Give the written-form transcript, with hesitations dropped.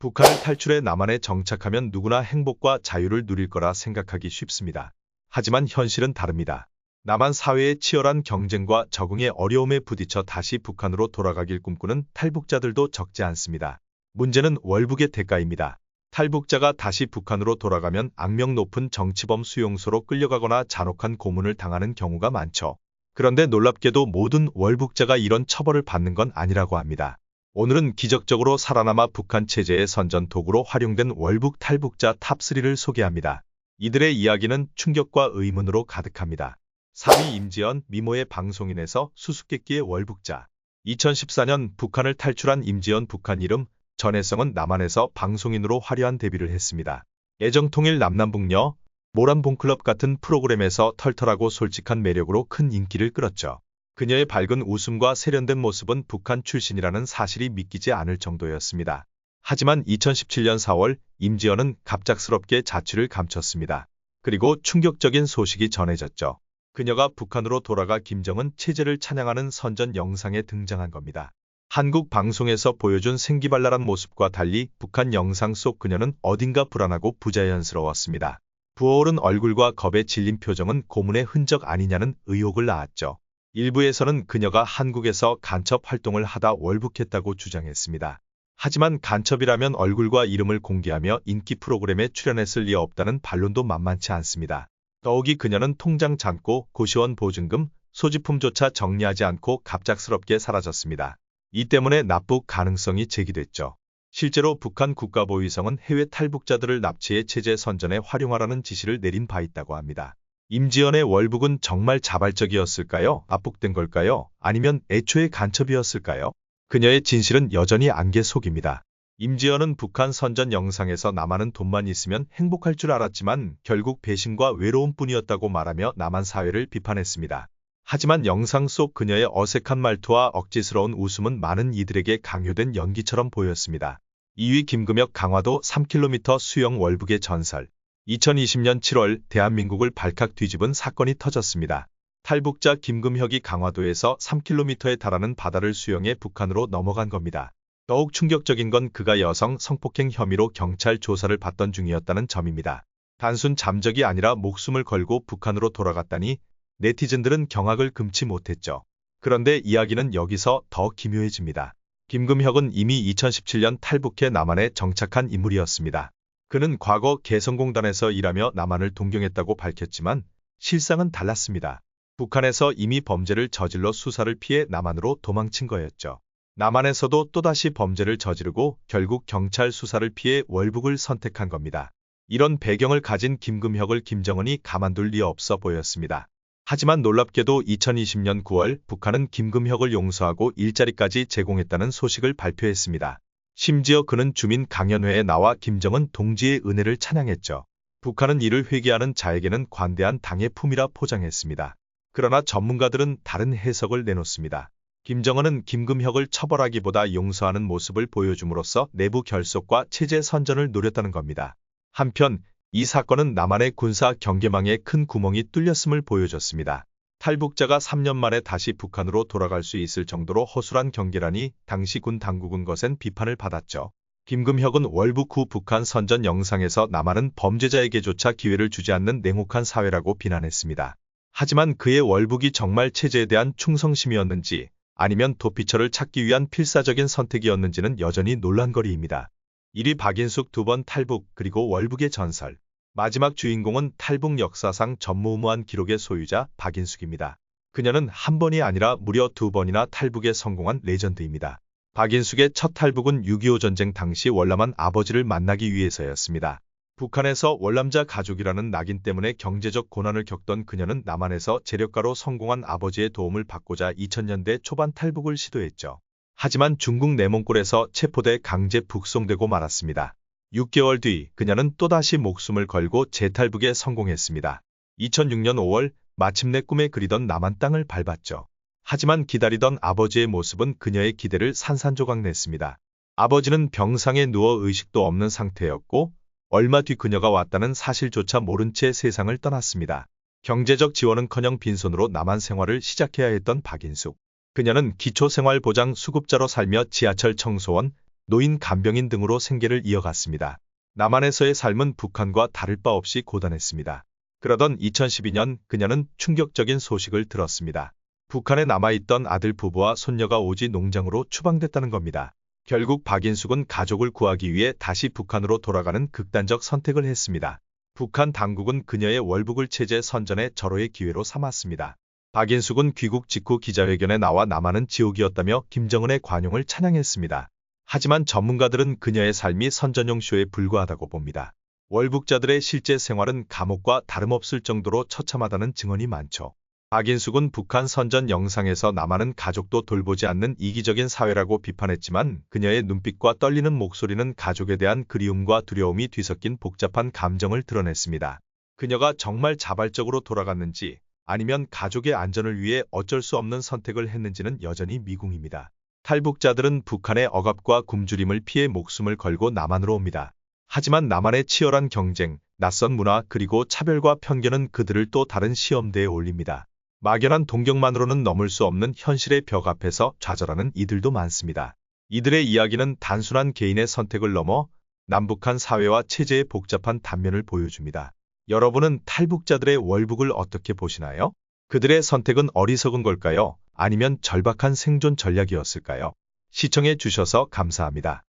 북한을 탈출해 남한에 정착하면 누구나 행복과 자유를 누릴 거라 생각하기 쉽습니다. 하지만 현실은 다릅니다. 남한 사회의 치열한 경쟁과 적응의 어려움에 부딪혀 다시 북한으로 돌아가길 꿈꾸는 탈북자들도 적지 않습니다. 문제는 월북의 대가입니다. 탈북자가 다시 북한으로 돌아가면 악명 높은 정치범 수용소로 끌려가거나 잔혹한 고문을 당하는 경우가 많죠. 그런데 놀랍게도 모든 월북자가 이런 처벌을 받는 건 아니라고 합니다. 오늘은 기적적으로 살아남아 북한 체제의 선전 도구로 활용된 월북 탈북자 탑3를 소개합니다. 이들의 이야기는 충격과 의문으로 가득합니다. 3위 임지연, 미모의 방송인에서 수수께끼의 월북자. 2014년 북한을 탈출한 임지연, 북한 이름, 전혜성은 남한에서 방송인으로 화려한 데뷔를 했습니다. 애정통일 남남북녀, 모란봉클럽 같은 프로그램에서 털털하고 솔직한 매력으로 큰 인기를 끌었죠. 그녀의 밝은 웃음과 세련된 모습은 북한 출신이라는 사실이 믿기지 않을 정도였습니다. 하지만 2017년 4월 임지연은 갑작스럽게 자취를 감췄습니다. 그리고 충격적인 소식이 전해졌죠. 그녀가 북한으로 돌아가 김정은 체제를 찬양하는 선전 영상에 등장한 겁니다. 한국 방송에서 보여준 생기발랄한 모습과 달리 북한 영상 속 그녀는 어딘가 불안하고 부자연스러웠습니다. 부어오른 얼굴과 겁에 질린 표정은 고문의 흔적 아니냐는 의혹을 낳았죠. 일부에서는 그녀가 한국에서 간첩 활동을 하다 월북했다고 주장했습니다. 하지만 간첩이라면 얼굴과 이름을 공개하며 인기 프로그램에 출연했을 리 없다는 반론도 만만치 않습니다. 더욱이 그녀는 통장 잔고 고시원 보증금, 소지품조차 정리하지 않고 갑작스럽게 사라졌습니다. 이 때문에 납북 가능성이 제기됐죠. 실제로 북한 국가보위성은 해외 탈북자들을 납치해 체제 선전에 활용하라는 지시를 내린 바 있다고 합니다. 임지연의 월북은 정말 자발적이었을까요? 압북된 걸까요? 아니면 애초에 간첩이었을까요? 그녀의 진실은 여전히 안개 속입니다. 임지연은 북한 선전 영상에서 남한은 돈만 있으면 행복할 줄 알았지만 결국 배신과 외로움뿐이었다고 말하며 남한 사회를 비판했습니다. 하지만 영상 속 그녀의 어색한 말투와 억지스러운 웃음은 많은 이들에게 강요된 연기처럼 보였습니다. 2위 김금혁, 강화도 3km 수영 월북의 전설. 2020년 7월 대한민국을 발칵 뒤집은 사건이 터졌습니다. 탈북자 김금혁이 강화도에서 3km에 달하는 바다를 수영해 북한으로 넘어간 겁니다. 더욱 충격적인 건 그가 여성 성폭행 혐의로 경찰 조사를 받던 중이었다는 점입니다. 단순 잠적이 아니라 목숨을 걸고 북한으로 돌아갔다니 네티즌들은 경악을 금치 못했죠. 그런데 이야기는 여기서 더 기묘해집니다. 김금혁은 이미 2017년 탈북해 남한에 정착한 인물이었습니다. 그는 과거 개성공단에서 일하며 남한을 동경했다고 밝혔지만 실상은 달랐습니다. 북한에서 이미 범죄를 저질러 수사를 피해 남한으로 도망친 거였죠. 남한에서도 또다시 범죄를 저지르고 결국 경찰 수사를 피해 월북을 선택한 겁니다. 이런 배경을 가진 김금혁을 김정은이 가만둘 리 없어 보였습니다. 하지만 놀랍게도 2020년 9월 북한은 김금혁을 용서하고 일자리까지 제공했다는 소식을 발표했습니다. 심지어 그는 주민 강연회에 나와 김정은 동지의 은혜를 찬양했죠. 북한은 이를 회개하는 자에게는 관대한 당의 품이라 포장했습니다. 그러나 전문가들은 다른 해석을 내놓습니다. 김정은은 김금혁을 처벌하기보다 용서하는 모습을 보여줌으로써 내부 결속과 체제 선전을 노렸다는 겁니다. 한편 이 사건은 남한의 군사 경계망에 큰 구멍이 뚫렸음을 보여줬습니다. 탈북자가 3년 만에 다시 북한으로 돌아갈 수 있을 정도로 허술한 경계라니 당시 군 당국은 거센 비판을 받았죠. 김금혁은 월북 후 북한 선전 영상에서 남한은 범죄자에게조차 기회를 주지 않는 냉혹한 사회라고 비난했습니다. 하지만 그의 월북이 정말 체제에 대한 충성심이었는지 아니면 도피처를 찾기 위한 필사적인 선택이었는지는 여전히 논란거리입니다. 1위 박인숙, 2번 탈북 그리고 월북의 전설. 마지막 주인공은 탈북 역사상 전무후무한 기록의 소유자 박인숙입니다. 그녀는 한 번이 아니라 무려 2번이나 탈북에 성공한 레전드입니다. 박인숙의 첫 탈북은 6.25 전쟁 당시 월남한 아버지를 만나기 위해서였습니다. 북한에서 월남자 가족이라는 낙인 때문에 경제적 고난을 겪던 그녀는 남한에서 재력가로 성공한 아버지의 도움을 받고자 2000년대 초반 탈북을 시도했죠. 하지만 중국 내몽골에서 체포돼 강제 북송되고 말았습니다. 6개월 뒤 그녀는 또다시 목숨을 걸고 재탈북에 성공했습니다. 2006년 5월 마침내 꿈에 그리던 남한 땅을 밟았죠. 하지만 기다리던 아버지의 모습은 그녀의 기대를 산산조각 냈습니다. 아버지는 병상에 누워 의식도 없는 상태였고 얼마 뒤 그녀가 왔다는 사실조차 모른 채 세상을 떠났습니다. 경제적 지원은커녕 빈손으로 남한 생활을 시작해야 했던 박인숙. 그녀는 기초생활보장 수급자로 살며 지하철 청소원, 노인, 간병인 등으로 생계를 이어갔습니다. 남한에서의 삶은 북한과 다를 바 없이 고단했습니다. 그러던 2012년 그녀는 충격적인 소식을 들었습니다. 북한에 남아있던 아들 부부와 손녀가 오지 농장으로 추방됐다는 겁니다. 결국 박인숙은 가족을 구하기 위해 다시 북한으로 돌아가는 극단적 선택을 했습니다. 북한 당국은 그녀의 월북을 체제 선전의 절호의 기회로 삼았습니다. 박인숙은 귀국 직후 기자회견에 나와 남한은 지옥이었다며 김정은의 관용을 찬양했습니다. 하지만 전문가들은 그녀의 삶이 선전용 쇼에 불과하다고 봅니다. 월북자들의 실제 생활은 감옥과 다름없을 정도로 처참하다는 증언이 많죠. 박인숙은 북한 선전 영상에서 남한은 가족도 돌보지 않는 이기적인 사회라고 비판했지만 그녀의 눈빛과 떨리는 목소리는 가족에 대한 그리움과 두려움이 뒤섞인 복잡한 감정을 드러냈습니다. 그녀가 정말 자발적으로 돌아갔는지 아니면 가족의 안전을 위해 어쩔 수 없는 선택을 했는지는 여전히 미궁입니다. 탈북자들은 북한의 억압과 굶주림을 피해 목숨을 걸고 남한으로 옵니다. 하지만 남한의 치열한 경쟁, 낯선 문화 그리고 차별과 편견은 그들을 또 다른 시험대에 올립니다. 막연한 동경만으로는 넘을 수 없는 현실의 벽 앞에서 좌절하는 이들도 많습니다. 이들의 이야기는 단순한 개인의 선택을 넘어 남북한 사회와 체제의 복잡한 단면을 보여줍니다. 여러분은 탈북자들의 월북을 어떻게 보시나요? 그들의 선택은 어리석은 걸까요? 아니면 절박한 생존 전략이었을까요? 시청해 주셔서 감사합니다.